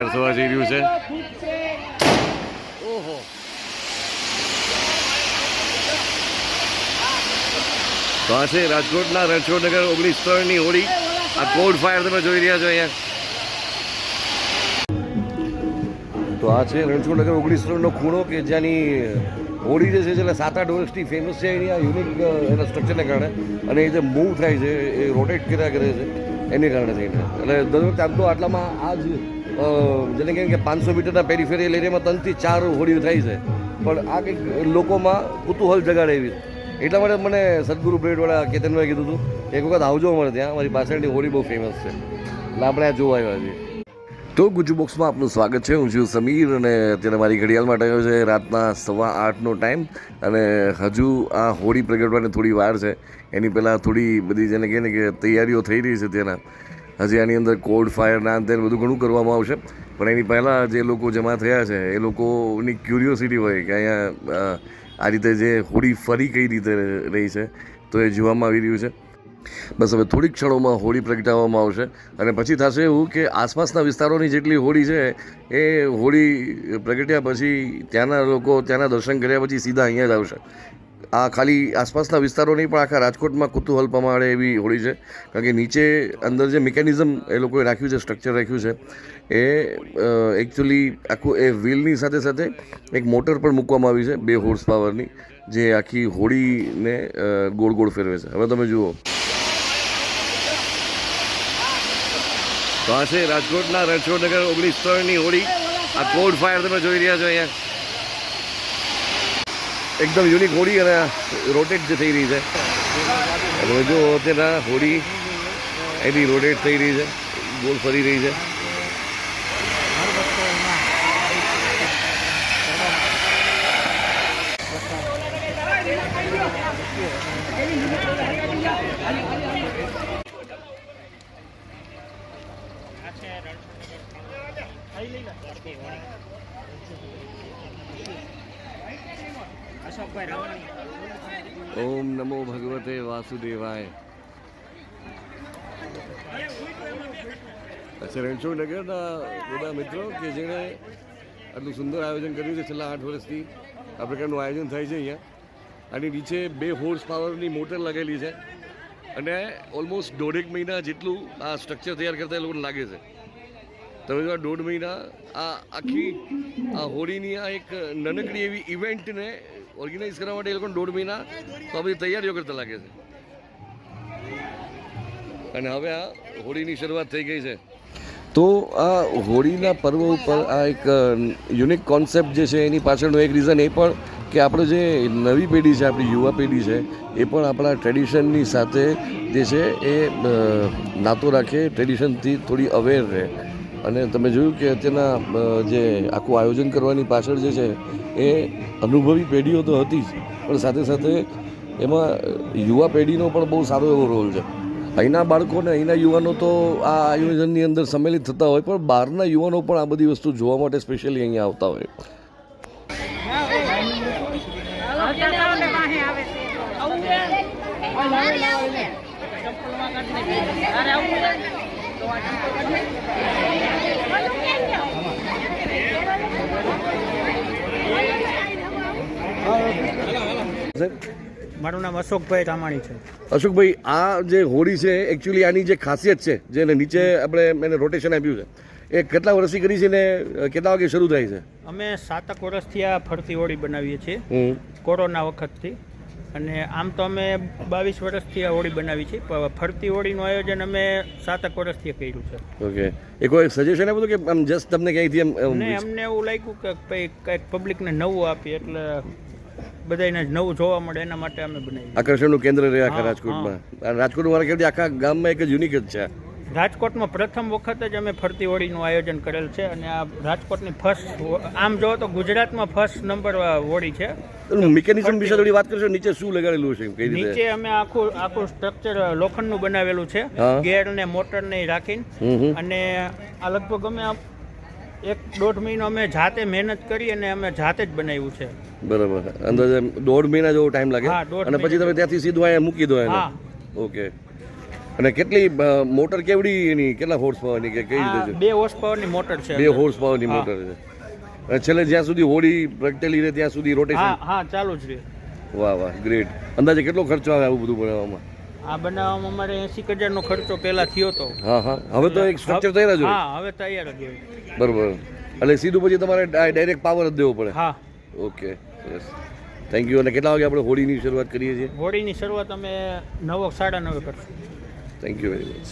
થવા જઈ રહ્યું છે. ઓહો, તો આ છે રાજકોટના રણછોડનગર 1903ની હોળી. આ કોડ ફાયર તમે જોઈ રહ્યા છો અહીંયા. તો આ છે રણછોડનગર 1903નો ખૂણો કે જ્યાંની હોળી જે છે છેલ્લા 7-8 વર્ષથી ફેમસ છે. એની આ યુનિક એના સ્ટ્રક્ચરને કારણે અને એ જે મૂવ થાય છે એ રોટેટ કર્યા કરે છે એને કારણે થઈને. એટલે દર વખતે આમ તો આટલામાં આ જ જેને કહે કે 500 મીટરના પેરીફેરિયલ એરિયામાં 3 થી 4 હોળીઓ થાય છે. પણ આ કંઈક લોકોમાં કુતૂહલ જગાડે એવી. એટલા માટે મને સદગુરુ બ્રેડવાળા કેતનભાઈ કીધું હતું એક વખત આવજો અમારે ત્યાં, મારી પાછળની હોળી બહુ ફેમસ છે એટલે આપણે આ જોવા આવ્યા છીએ. તો ગુજુ બોક્સમાં આપનું સ્વાગત છે. હું છું સમીર અને અત્યારે મારી ઘડિયાળમાં થયો છે રાતના 8:15નો ટાઈમ અને હજુ આ હોળી પ્રગટવાની થોડી વાર છે. એની પહેલાં થોડી બધી જેને કહે ને કે તૈયારીઓ થઈ રહી છે તેના. હજી આની અંદર કોડ ફાયર ના અંતે બધું ઘણું કરવામાં આવશે. પણ એની પહેલાં જે લોકો જમા થયા છે એ લોકોની ક્યુરિયોસિટી હોય કે અહીંયા આ રીતે જે હોળી ફરી કઈ રીતે રહી છે તો એ જોવામાં આવી રહ્યું છે. બસ હવે થોડીક ક્ષણોમાં હોળી પ્રગટાવવામાં આવશે અને પછી થશે એવું કે આસપાસના વિસ્તારોની જેટલી હોળી છે એ હોળી પ્રગટ્યા પછી ત્યાંના લોકો ત્યાંના દર્શન કર્યા પછી સીધા અહીંયા જ આવશે. આ ખાલી આસપાસના વિસ્તારો નહીં પણ આખા રાજકોટમાં કુતૂહલ પમાડે એવી હોળી છે. કારણ કે નીચે અંદર જે મિકેનિઝમ એ લોકોએ રાખ્યું છે, સ્ટ્રક્ચર રાખ્યું છે એ એકચ્યુઅલી આખું એ વ્હીલની સાથે સાથે એક મોટર પણ મૂકવામાં આવી છે 2 હોર્સ પાવરની, જે આખી હોળીને ગોળ ગોળ ફેરવે છે. હવે તમે જુઓ, તો આ છે રાજકોટના રણછોડનગર 1903ની હોળી. આ કોડ ફાયર તમે જોઈ રહ્યા છો અહીંયા. એકદમ યુનિક હોળી અને રોટેટ જે થઈ રહી છે. હવે જો અત્યારે હોળી એની રોટેટ થઈ રહી છે, ગોળ ફરી રહી છે. ઓમ નમો ભગવતે વાસુદેવાય. અચ્છા, રણછોડનગરના બધા મિત્રો કે જેણે આટલું સુંદર આયોજન કર્યું છે છેલ્લા 8 વર્ષથી આ પ્રકારનું આયોજન થાય છે અહીંયા. આની નીચે 2 હોર્સ પાવરની મોટર લગેલી છે અને ઓલમોસ્ટ 1.5 મહિના જેટલું આ સ્ટ્રક્ચર તૈયાર કરતા એ લોકોને લાગે છે. તમે જો 1.5 મહિના આ આખી આ હોળીની આ એક નાનકડી એવી ઇવેન્ટને ઓર્ગેનાઇઝ કરવા માટે એ લોકોને 1.5 મહિના તો આ બધી તૈયારીઓ કરતા લાગે છે. અને હવે આ હોળીની શરૂઆત થઈ ગઈ છે. તો આ હોળીના પર્વ ઉપર આ એક યુનિક કોન્સેપ્ટ જે છે એની પાછળનું એક રીઝન એ પણ કે આપણે જે નવી પેઢી છે, આપણી યુવા પેઢી છે એ પણ આપણા ટ્રેડિશનની સાથે જે છે એ નાતો રાખે, ટ્રેડિશનથી થોડી અવેર રહે. અને તમે જોયું કે અત્યારના જે આખું આયોજન કરવાની પાછળ જે છે એ અનુભવી પેઢીઓ તો હતી જ, પણ સાથે સાથે એમાં યુવા પેઢીનો પણ બહુ સારો એવો રોલ છે. અહીંના બાળકોને અહીંના યુવાનો તો આ આયોજનની અંદર સંમેલિત થતા હોય, પણ બહારના યુવાનો પણ આ બધી વસ્તુ જોવા માટે સ્પેશિયલી અહીંયા આવતા હોય. મારું નામ અશોકભાઈ રામાણી છે. અશોકભાઈ, આ જે હોળી છે એકચ્યુઅલી આની જે ખાસિયત છે જેને નીચે આપણે એને રોટેશન આપ્યું છે એ કેટલા વર્ષથી કરી છે ને કેટલા વાગે શરૂ થાય છે? અમે 7 વર્ષથી આ ફરતી હોળી બનાવીએ છીએ કોરોના વખતથી. અને આમ તો અમે 22 વર્ષથી આ હોળી બનાવી છે, પણ ફરતી હોળીનું આયોજન અમે 7 વર્ષથી કર્યું છે. ઓકે, એ કોઈ સજેશન આપ્યું કે આમ જસ્ટ તમને ક્યાંયથી એમ? અમને એવું લાગ્યું કે ભાઈ કંઈક પબ્લિકને નવું આપીએ એટલે બધાને નવું જોવા મળે એના માટે અમે બનાવી. આકર્ષણનું કેન્દ્ર રહે આખા રાજકોટમાં. રાજકોટનું મારા ખ્યાલથી આખા ગામમાં એક જ યુનિક જ છે. રાજકોટમાં પ્રથમ વખત જ અમે ફરતી હોળીનું આયોજન કરેલ છે અને આ રાજકોટની ફર્સ્ટ, આમ જો તો ગુજરાતમાં ફર્સ્ટ નંબર હોળી છે. મિકેનિઝમ વિશે થોડી વાત કરશો? નીચે શું લગાડેલું છે? કઈ રીતે? નીચે અમે આખું સ્ટ્રક્ચર લોખંડનું બનાવેલું છે, ગેર ને મોટર ને રાખીને. અને આ લગભગ અમે 1-1.5 મહિનો અમે જાતે મહેનત કરી અને અમે જાતે જ બનાવ્યું છે. બરાબર, અંદાજે 1.5 મહિના જેવો ટાઈમ લાગે અને પછી તમે ત્યાંથી સીધું અહીંયા મૂકી દો એને? હા. ઓકે, અને કેટલી મોટર કેવડી એની કેટલા હોર્સ પાવરની કે કઈ રીતે છે? 2 હોર્સ પાવરની મોટર છે. 2 હોર્સ પાવરની મોટર છે. અને છેલ્લે જ્યાં સુધી હોળી પ્રગટેલી રહે ત્યાં સુધી રોટેશન? હા ચાલુ જ રહે. વાહ વાહ, ગ્રેટ. અંદાજે કેટલો ખર્ચો આવે આવું બધું બનાવવામાં? આ બનાવવામાં અમારે 80,000 નો ખર્ચો પહેલા થયો હતો. હા હા, હવે તો એક સ્ટ્રક્ચર તૈયાર જ હોય. હા, હવે તૈયાર જ હોય. બરોબર. એટલે સીધું પછી તમારે ડાયરેક્ટ પાવર જ દેવો પડે? હા. Okay, yes. Thank you. અને કેટલા વાગે આપણે હોળીની શરૂઆત કરીએ છીએ? હોળીની શરૂઆત અમે 9 સાડા 9 કરશું. Thank you very much.